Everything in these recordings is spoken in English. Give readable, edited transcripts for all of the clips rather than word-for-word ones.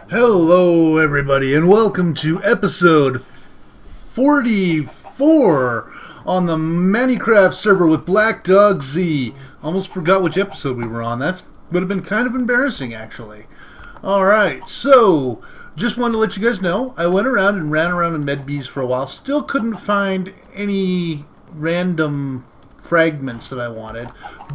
Hello everybody and welcome to episode 44 on the ManniCraft server with Black Dog Z. Almost forgot which episode we were on. That would have been kind of embarrassing actually. Alright, so just wanted to let you guys know I went around and ran around in MedBees for a while. Still couldn't find any random fragments that I wanted,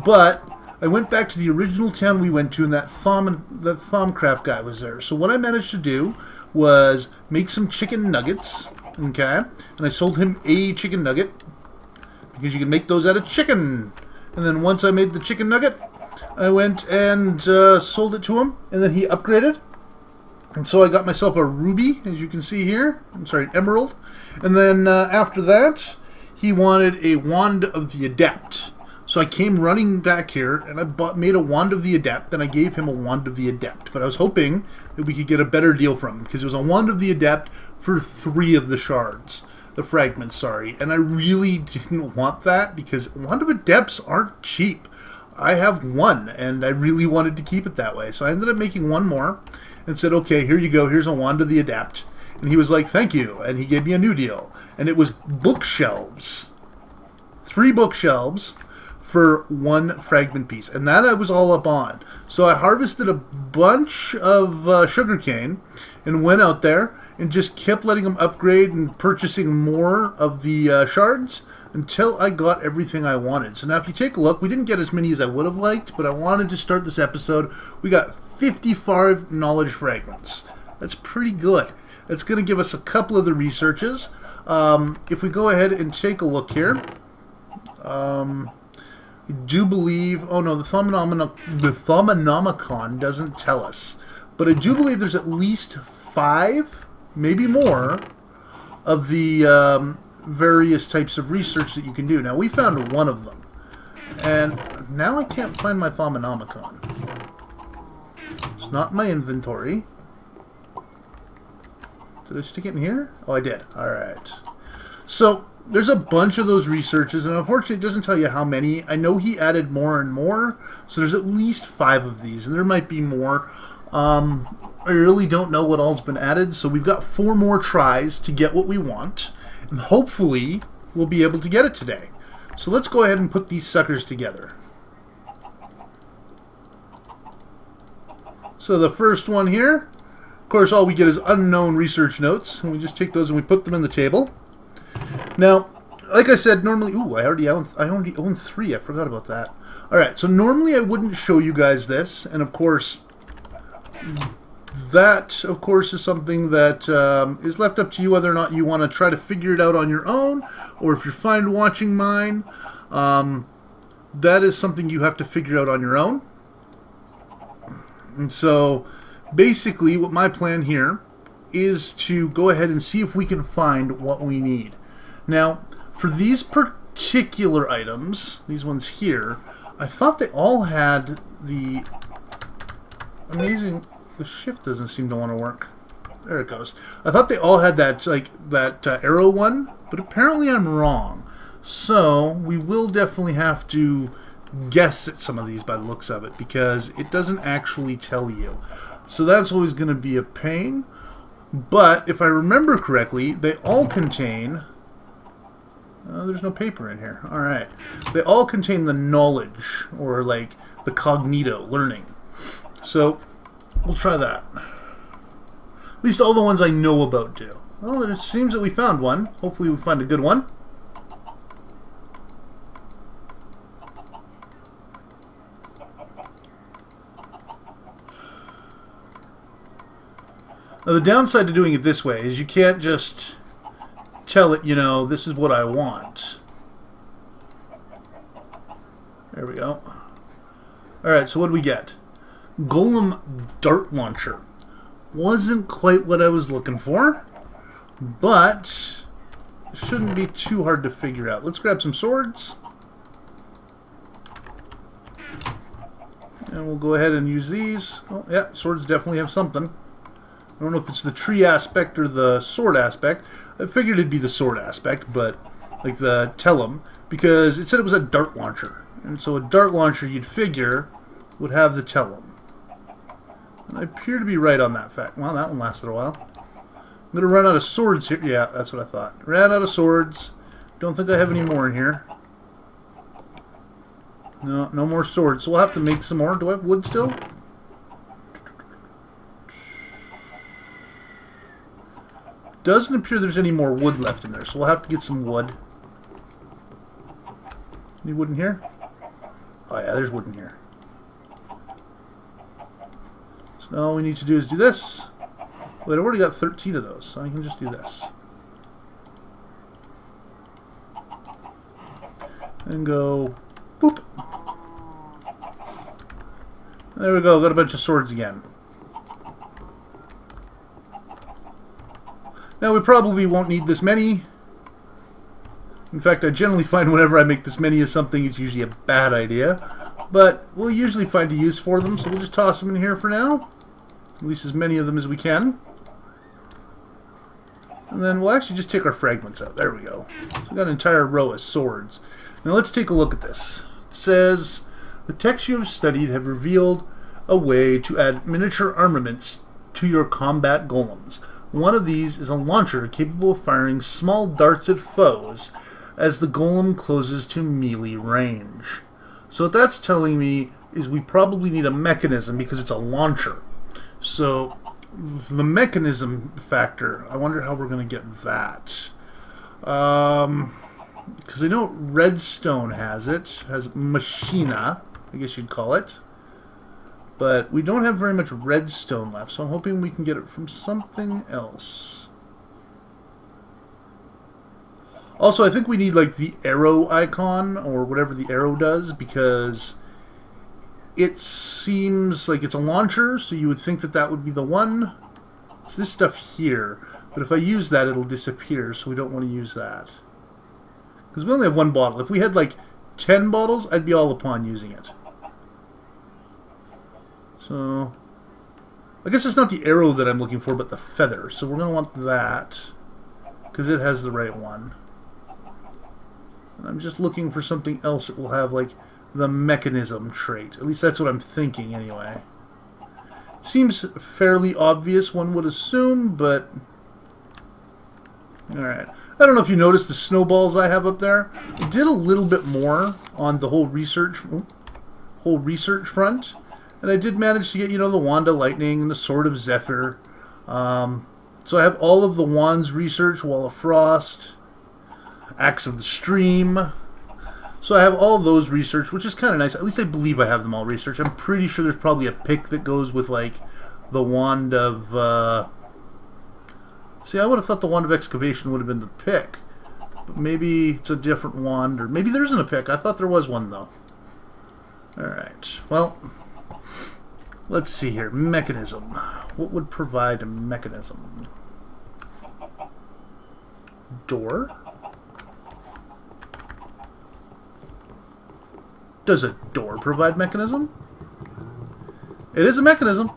but I went back to the original town we went to, and that Thaumcraft guy was there. So what I managed to do was make some chicken nuggets, okay? And I sold him a chicken nugget, because you can make those out of chicken. And then once I made the chicken nugget, I went and sold it to him, and then he upgraded. And so I got myself a ruby, as you can see here. I'm sorry, an emerald. And then after that, he wanted a wand of the adept. So I came running back here, and I made a Wand of the Adept, and I gave him a Wand of the Adept. But I was hoping that we could get a better deal from him, because it was a Wand of the Adept for 3 of the shards. The fragments, sorry. And I really didn't want that, because Wand of Adepts aren't cheap. I have 1, and I really wanted to keep it that way. So I ended up making 1 more, and said, okay, here you go, here's a Wand of the Adept. And he was like, thank you, and he gave me a new deal. And it was bookshelves. 3 bookshelves for 1 fragment piece, and that I was all up on. So I harvested a bunch of sugarcane and went out there and just kept letting them upgrade and purchasing more of the shards until I got everything I wanted. So now if you take a look, we didn't get as many as I would have liked, but I wanted to start this episode. We got 55 knowledge fragments. That's pretty good. That's going to give us a couple of the researches. If we go ahead and take a look here, I do believe, oh no, the Thaumonomicon doesn't tell us, but I do believe there's at least 5, maybe more, of the various types of research that you can do. Now, we found 1 of them, and now I can't find my Thaumonomicon. It's not in my inventory. Did I stick it in here? Oh, I did. Alright. So there's a bunch of those researches, and unfortunately it doesn't tell you how many. I know he added more and more, so there's at least 5 of these, and there might be more. I really don't know what all's been added, so we've got 4 more tries to get what we want, and hopefully we'll be able to get it today. So let's go ahead and put these suckers together. So the first one here, of course all we get is unknown research notes, and we just take those and we put them in the table. Now, like I said, normally... Ooh, I already own 3. I forgot about that. Alright, so normally I wouldn't show you guys this. And, of course, that, of course, is something that is left up to you whether or not you want to try to figure it out on your own. Or if you're fine watching mine, that is something you have to figure out on your own. And so, basically, what my plan here is to go ahead and see if we can find what we need. Now, for these particular items, these ones here, I thought they all had the amazing... The shift doesn't seem to want to work. There it goes. I thought they all had that, like, that arrow one, but apparently I'm wrong. So, we will definitely have to guess at some of these by the looks of it, because it doesn't actually tell you. So that's always going to be a pain. But, if I remember correctly, they all contain... there's no paper in here. Alright. They all contain the knowledge, or like the cognito, learning. So, we'll try that. At least all the ones I know about do. Well, it seems that we found one. Hopefully we find a good one. Now, the downside to doing it this way is you can't just tell it, you know, this is what I want. There we go. Alright, so what do we get? Golem Dart Launcher. Wasn't quite what I was looking for, but it shouldn't be too hard to figure out. Let's grab some swords. And we'll go ahead and use these. Oh, yeah, swords definitely have something. I don't know if it's the tree aspect or the sword aspect. I figured it'd be the sword aspect, but like the tellum, because it said it was a dart launcher. And so a dart launcher, you'd figure, would have the tellum. I appear to be right on that fact. Well, that one lasted a while. I'm going to run out of swords here. Yeah, that's what I thought. Ran out of swords. Don't think I have any more in here. No, no more swords. So we'll have to make some more. Do I have wood still? Doesn't appear there's any more wood left in there, so we'll have to get some wood. Any wood in here? Oh yeah, there's wood in here. So all we need to do is do this. Wait, I've already got 13 of those, so I can just do this. And go boop. There we go, got a bunch of swords again. Now we probably won't need this many. In fact, I generally find whenever I make this many of something, it's usually a bad idea. But we'll usually find a use for them, so we'll just toss them in here for now. At least as many of them as we can. And then we'll actually just take our fragments out. There we go. So we've got an entire row of swords. Now let's take a look at this. It says, the texts you have studied have revealed a way to add miniature armaments to your combat golems. One of these is a launcher capable of firing small darts at foes as the golem closes to melee range. So what that's telling me is we probably need a mechanism because it's a launcher. So the mechanism factor, I wonder how we're going to get that. Because I know Redstone has it, has Machina, I guess you'd call it. But we don't have very much redstone left, so I'm hoping we can get it from something else. Also, I think we need like the arrow icon, or whatever the arrow does, because it seems like it's a launcher, so you would think that that would be the one. It's this stuff here, but if I use that, it'll disappear, so we don't want to use that. Because we only have one bottle. If we had like 10 bottles, I'd be all upon using it. So, I guess it's not the arrow that I'm looking for, but the feather. So we're going to want that, because it has the right one. And I'm just looking for something else that will have, like, the mechanism trait. At least that's what I'm thinking, anyway. Seems fairly obvious, one would assume, but... Alright. I don't know if you noticed the snowballs I have up there. It did a little bit more on the whole research front. And I did manage to get, you know, the Wand of Lightning and the Sword of Zephyr. So I have all of the wands research, Wall of Frost, Axe of the Stream. So I have all those research, which is kind of nice. At least I believe I have them all researched. I'm pretty sure there's probably a pick that goes with, like, the Wand of... See, I would have thought the Wand of Excavation would have been the pick. But maybe it's a different wand, or maybe there isn't a pick. I thought there was one, though. Alright, well... Let's see here. Mechanism. What would provide a mechanism? Door? Does a door provide mechanism? It is a mechanism.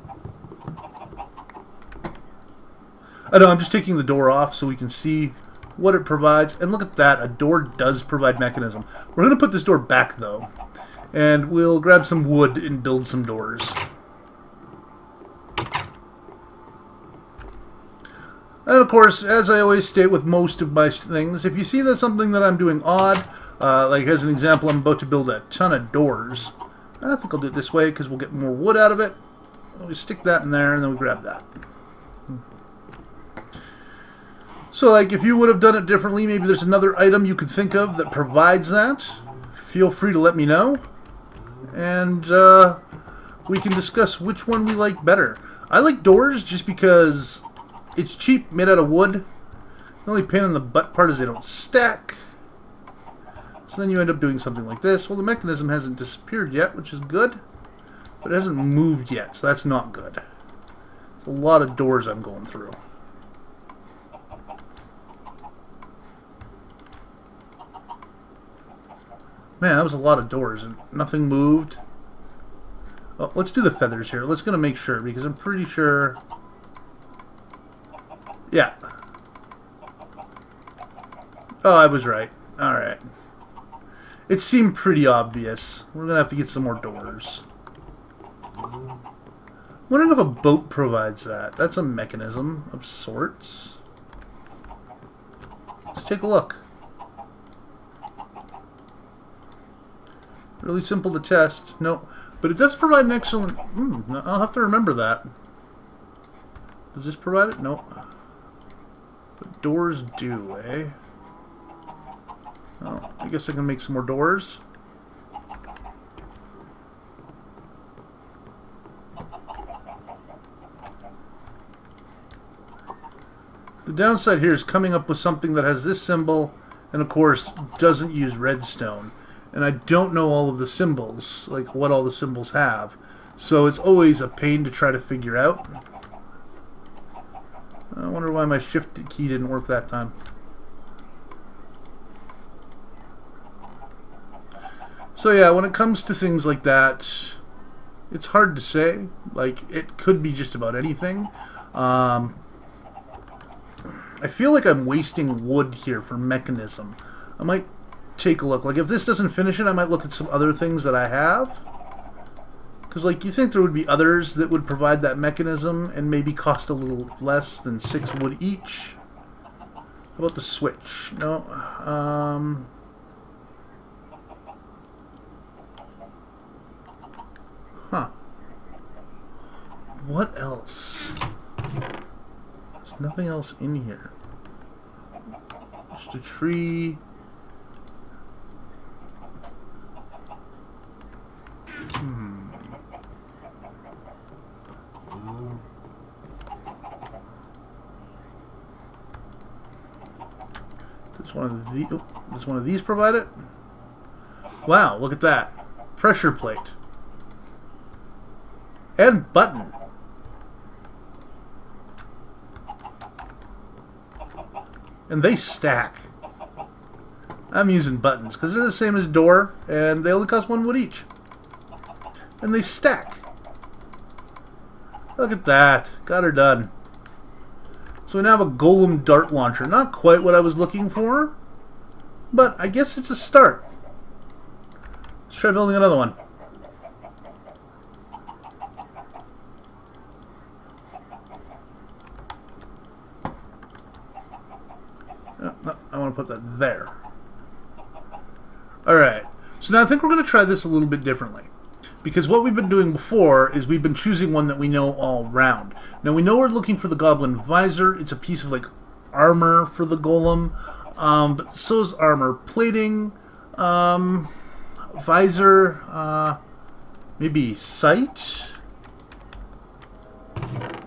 I know, I'm just taking the door off so we can see what it provides. And look at that, a door does provide mechanism. We're going to put this door back, though. And we'll grab some wood and build some doors. And of course, as I always state with most of my things, if you see there's something that I'm doing odd, like as an example, I'm about to build a ton of doors. I think I'll do it this way because we'll get more wood out of it. We stick that in there and then we grab that. So like if you would have done it differently, maybe there's another item you could think of that provides that. Feel free to let me know. And we can discuss which one we like better. I like doors just because it's cheap, made out of wood. The only pain in the butt part is they don't stack. So then you end up doing something like this. Well, the mechanism hasn't disappeared yet, which is good. But it hasn't moved yet, so that's not good. It's a lot of doors I'm going through. Man, that was a lot of doors and nothing moved. Well, let's do the feathers here. Let's gonna make sure, because I'm pretty sure... Yeah. Oh, I was right. Alright. It seemed pretty obvious. We're gonna have to get some more doors. Wondering if a boat provides that. That's a mechanism of sorts. Let's take a look. Really simple to test. No, but it does provide an excellent... I'll have to remember that. Does this provide it? No. But doors do, eh? Well, I guess I can make some more doors. The downside here is coming up with something that has this symbol and, of course, doesn't use redstone. And I don't know all of the symbols, like what all the symbols have. So it's always a pain to try to figure out. I wonder why my shift key didn't work that time. So yeah, when it comes to things like that, it's hard to say. Like, it could be just about anything. I feel like I'm wasting wood here for mechanism. I might take a look. Like, if this doesn't finish it, I might look at some other things that I have. Because, like, you think there would be others that would provide that mechanism and maybe cost a little less than 6 wood each. How about the switch? No. Huh. What else? There's nothing else in here. Just a tree. Does one of these provide it? Wow, look at that. Pressure plate. And button. And they stack. I'm using buttons because they're the same as door and they only cost 1 wood each. And they stack. Look at that. Got her done. So we now have a golem dart launcher. Not quite what I was looking for, but I guess it's a start. Let's try building another one. No, I want to put that there. Alright, so now I think we're going to try this a little bit differently. Because what we've been doing before is we've been choosing one that we know all round. Now we know we're looking for the goblin visor. It's a piece of like armor for the golem. But so is armor plating, visor, maybe sight.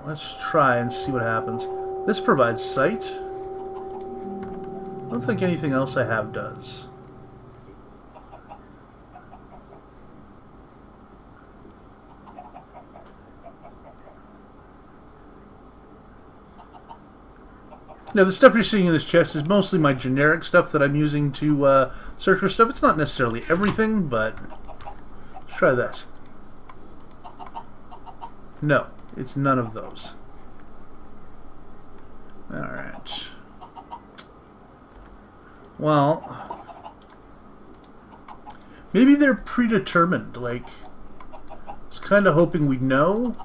Let's try and see what happens. This provides sight. I don't think anything else I have does. Now, the stuff you're seeing in this chest is mostly my generic stuff that I'm using to search for stuff. It's not necessarily everything, but let's try this. No, it's none of those. Alright. Well, maybe they're predetermined. Like, I was kind of hoping we'd know.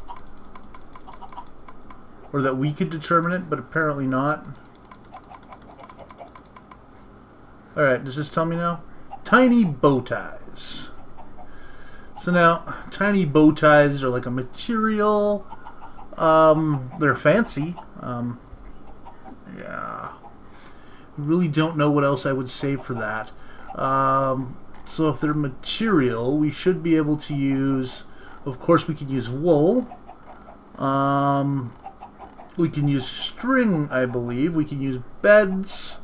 Or that we could determine it, but apparently not. Alright, does this tell me now? Tiny bow ties. So now, tiny bow ties are like a material. They're fancy. Yeah. Really don't know what else I would say for that. So if they're material, we should be able to use... Of course, we could use wool. We can use string, I believe. We can use beds.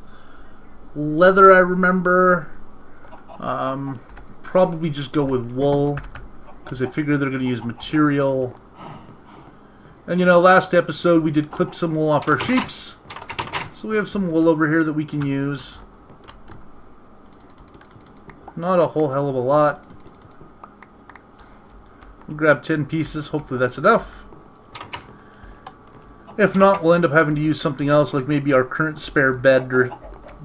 Leather, I remember. Probably just go with wool, because I figure they're going to use material. And you know, last episode we did clip some wool off our sheeps. So we have some wool over here that we can use. Not a whole hell of a lot. We'll grab 10 pieces. Hopefully that's enough. If not, we'll end up having to use something else, like maybe our current spare bed or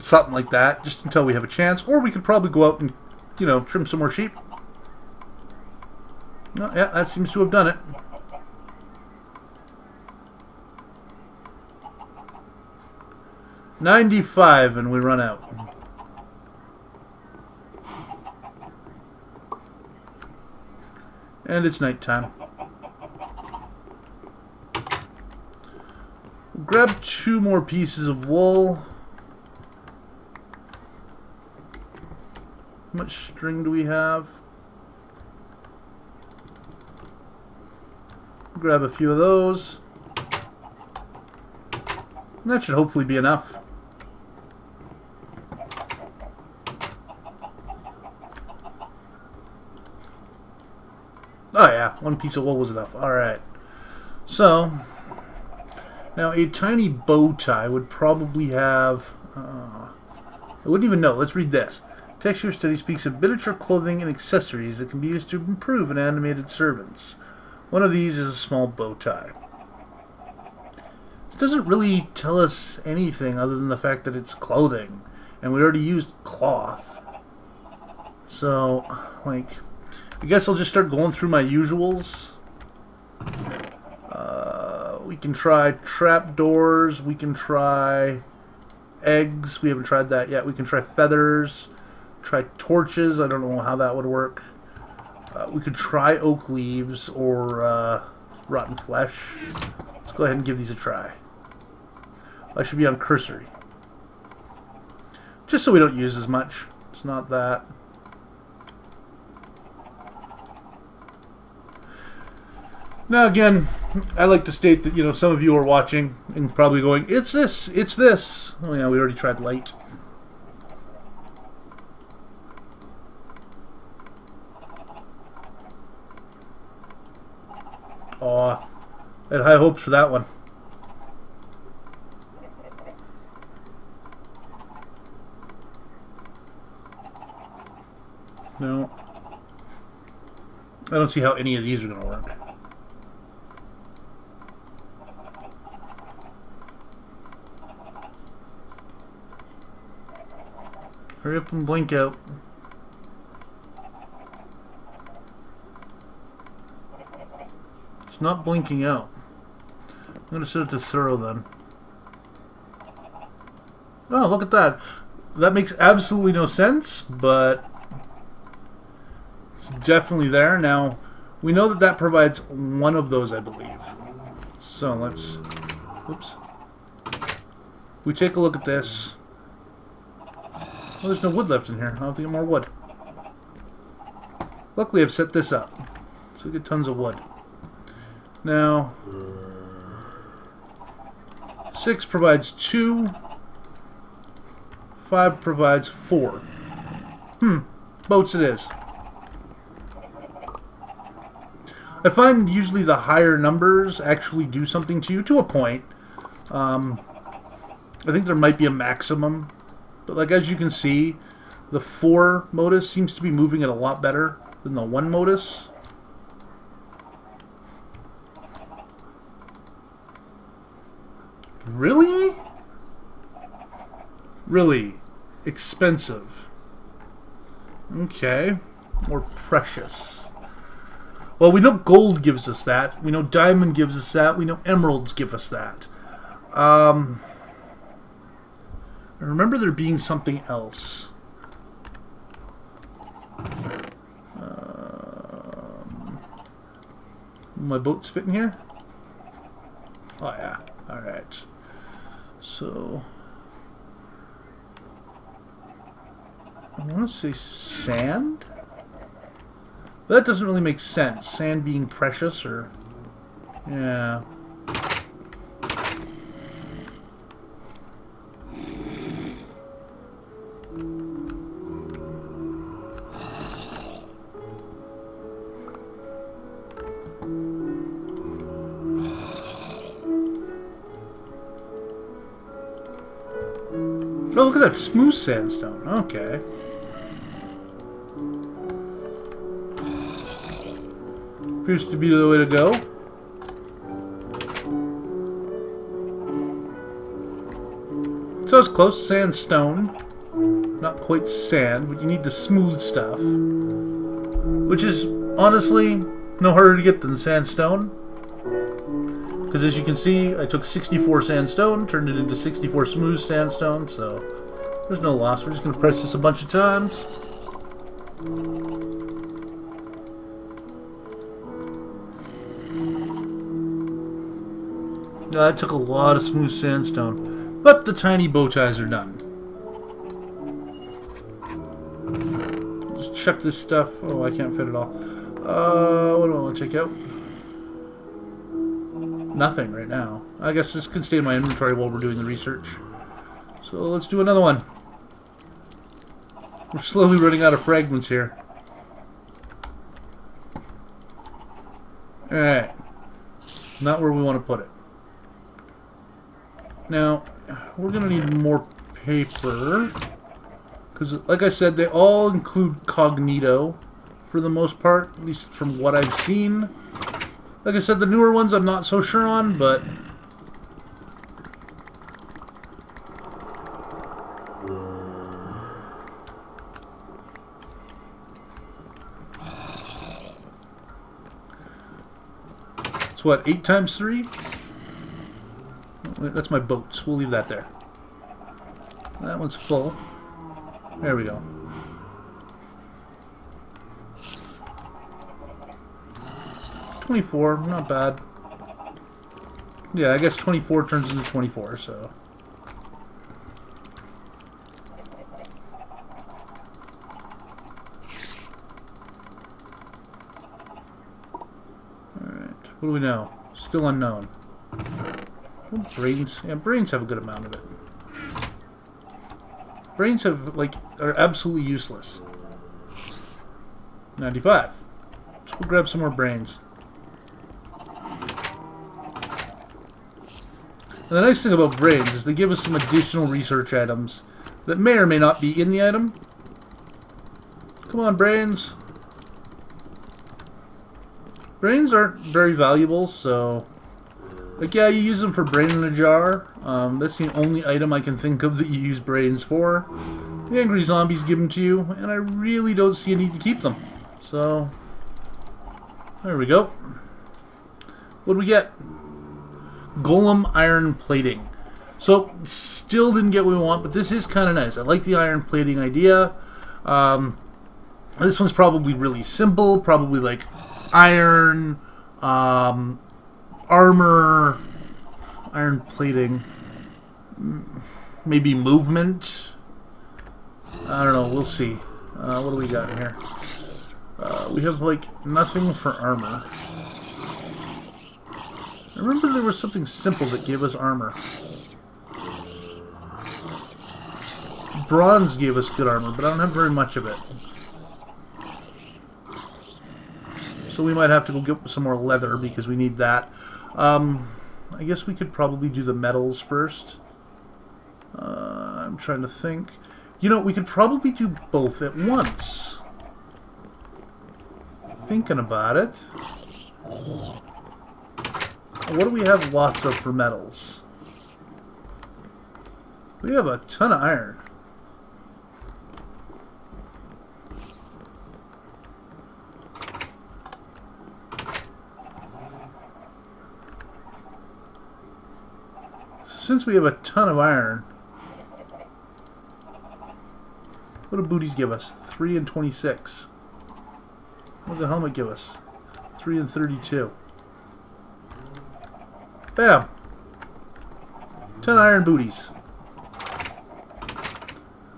something like that, just until we have a chance. Or we could probably go out and, you know, trim some more sheep. Oh, yeah, that seems to have done it. 95 and we run out. And it's nighttime. Grab 2 more pieces of wool. How much string do we have? Grab a few of those. And that should hopefully be enough. Oh yeah, 1 piece of wool was enough. Alright. So, now a tiny bow tie would probably have... I wouldn't even know. Let's read this. Texture study speaks of miniature clothing and accessories that can be used to improve an animated servants. One of these is a small bow tie. This doesn't really tell us anything other than the fact that it's clothing. And we already used cloth. So, like... I guess I'll just start going through my usuals. We can try trapdoors. We can try eggs. We haven't tried that yet. We can try feathers. Try torches. I don't know how that would work. We could try oak leaves or rotten flesh. Let's go ahead and give these a try. I should be on cursory. Just so we don't use as much. It's not that. Now again, I like to state that, you know, some of you are watching and probably going, it's this, it's this. Oh yeah, we already tried light. Aw, I had high hopes for that one. No. I don't see how any of these are going to work. Hurry up and blink out. It's not blinking out. I'm going to set it to thorough then. Oh, look at that. That makes absolutely no sense, but it's definitely there. Now, we know that that provides one of those, I believe. So let's... Oops. We take a look at this. Well, there's no wood left in here. I'll have to get more wood. Luckily, I've set this up. So we get tons of wood. Now, 6 provides 2. 5 provides 4. Boats it is. I find usually the higher numbers actually do something to you, to a point. I think there might be a maximum. But like as you can see, the 4 modus seems to be moving it a lot better than the 1 modus. Really? Really expensive. Okay. Or precious. Well, we know gold gives us that. We know diamond gives us that. We know emeralds give us that. I remember there being something else. My boats fit in here? Oh yeah. Alright. So... I want to say sand? But that doesn't really make sense. Sand being precious, or... Yeah. Oh, look at that smooth sandstone. Okay. Appears to be the way to go. So it's close. Sandstone. Not quite sand, but you need the smooth stuff. Which is, honestly, no harder to get than sandstone. Because as you can see, I took 64 sandstone, turned it into 64 smooth sandstone, so there's no loss. We're just going to press this a bunch of times. That took a lot of smooth sandstone, but the tiny bow ties are done. Just check this stuff. Oh, I can't fit it all. What do I want to check out? Nothing right now. I guess this can stay in my inventory while we're doing the research. So let's do another one. We're slowly running out of fragments here. Alright. Not where we want to put it. Now, we're going to need more paper. Because, like I said, they all include Cognito for the most part, at least from what I've seen. Like I said, the newer ones I'm not so sure on, but... It's what, 8 times 3? That's my boats. We'll leave that there. That one's full. There we go. $24, not bad. Yeah, I guess 24 turns into 24, so... Alright, what do we know? Still unknown. Oh, brains. Yeah, brains have a good amount of it. Brains have, like, are absolutely useless. 95. Let's go grab some more brains. And the nice thing about brains is they give us some additional research items that may or may not be in the item. Come on, brains. Brains aren't very valuable, so... Like, yeah, you use them for brain in a jar. That's the only item I can think of that you use brains for. The angry zombies give them to you, and I really don't see a need to keep them. So, there we go. What do we get? Golem iron plating. So, still didn't get what we want, but this is kind of nice. I like the iron plating idea. This one's probably really simple. Probably like iron, armor, iron plating, maybe movement. I don't know, we'll see. What do we got in here? We have like nothing for armor. I remember there was something simple that gave us armor. Bronze gave us good armor, but I don't have very much of it. So we might have to go get some more leather because we need that. I guess we could probably do the metals first. I'm trying to think. You know, we could probably do both at once. Thinking about it. What do we have lots of for metals? We have a ton of iron. Since we have a ton of iron, what do booties give us? 3 and 26. What does the helmet give us? 3 and 32. Bam! 10 iron booties.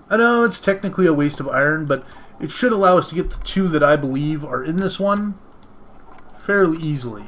I know it's technically a waste of iron, but it should allow us to get the 2 that I believe are in this one fairly easily.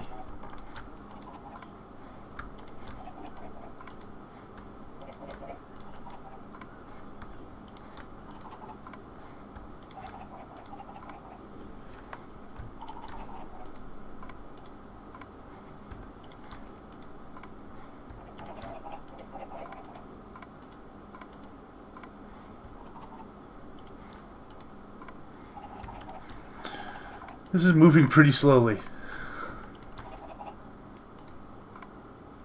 This is moving pretty slowly.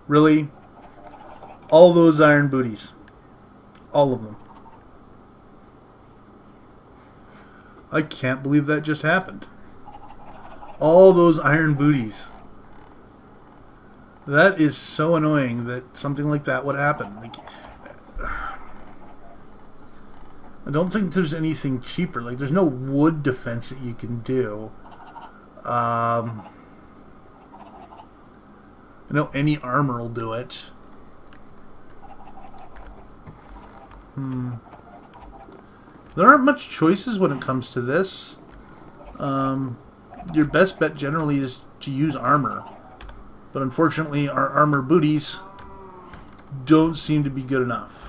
Really? All those iron booties. All of them. I can't believe that just happened. All those iron booties. That is so annoying that something like that would happen. Like, I don't think there's anything cheaper. Like, there's no wood defense that you can do. I know any armor will do it. There aren't much choices when it comes to this. Your best bet generally is to use armor. But unfortunately, our armor booties don't seem to be good enough.